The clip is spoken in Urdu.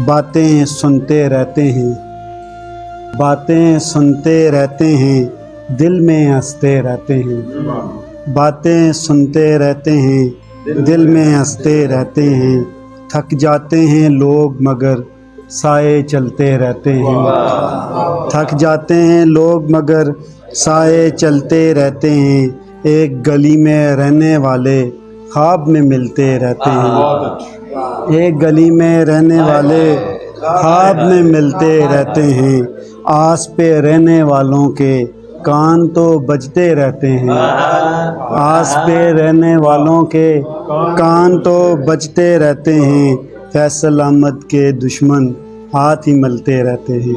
باتیں سنتے رہتے ہیں، باتیں سنتے رہتے ہیں، دل میں ہنستے رہتے ہیں، باتیں سنتے رہتے ہیں، دل میں ہنستے رہتے ہیں، تھک جاتے ہیں لوگ مگر سائے چلتے رہتے ہیں، تھک جاتے ہیں لوگ مگر سائے چلتے رہتے ہیں، ایک گلی میں رہنے والے خواب میں ملتے رہتے ہیں، ایک گلی میں رہنے والے خواب میں ملتے رہتے ہیں، آس پہ رہنے والوں کے کان تو بجتے رہتے ہیں، آس پہ رہنے والوں کے کان تو بجتے رہتے ہیں، فیصل احمد کے دشمن ہاتھ ہی ملتے رہتے ہیں۔